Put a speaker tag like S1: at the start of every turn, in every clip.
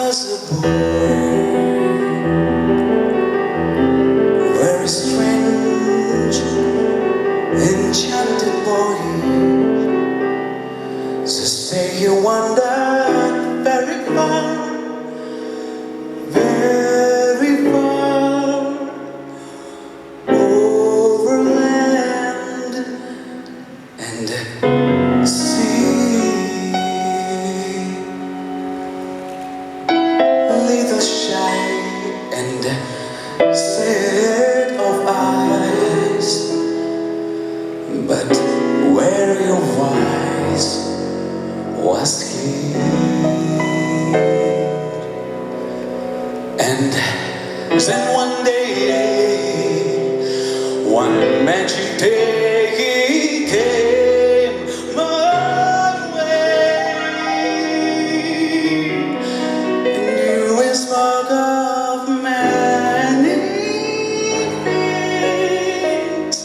S1: was a boy, very strange, enchanted boy. So say you wandered very far, very far, over land and sea. Little shy and set of eyes, but very wise was he. And then one day, one magic day, he came my way, and knew a spark of many things,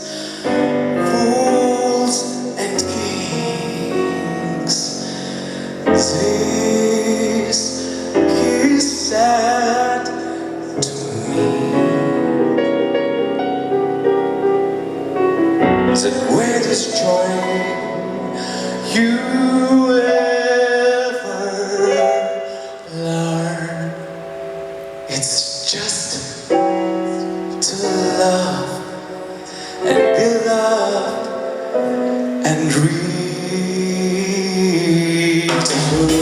S1: fools and kings. This he said to me. The greatest joy you ever learn, it's just to love and be loved and read the word.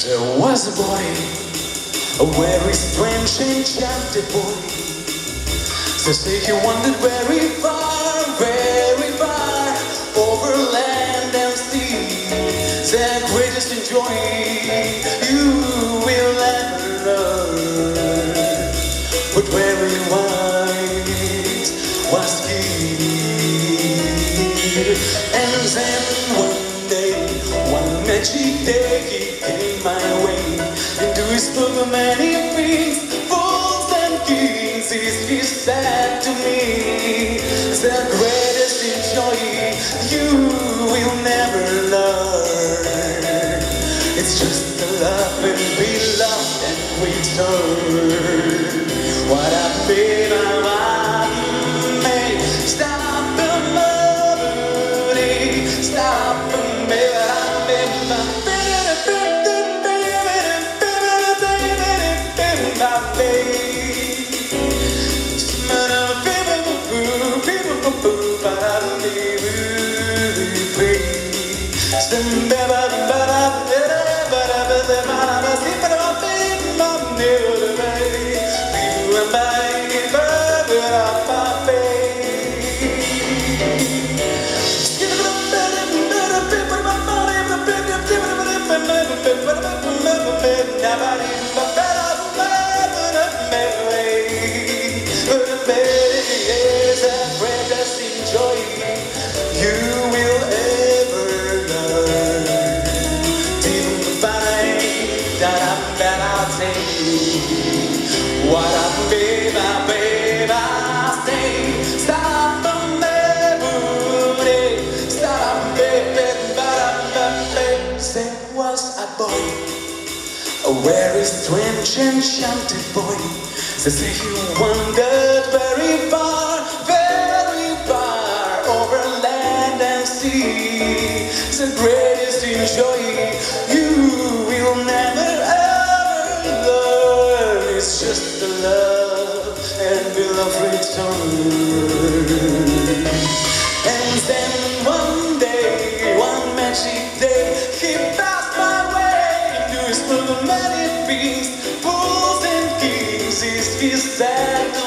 S1: There was a boy, a very strange, enchanted boy. They say he wandered very far, over land and sea. The greatest joy you will ever learn. But very wise was he. And then one day, one magic day, he came my way, and to his book of many things, fools and kings, he said to me, the greatest joy you will never learn, it's just to love and be loved and return. What I've been, I made, stop the melody, stop the a very strange, enchanted boy. They say he wandered very far, over land and sea. The greatest joy you will never ever learn, it's just to love and be loved return. And then one day, one magic day, he passed my way, into his full of many things, fools and kings, he said to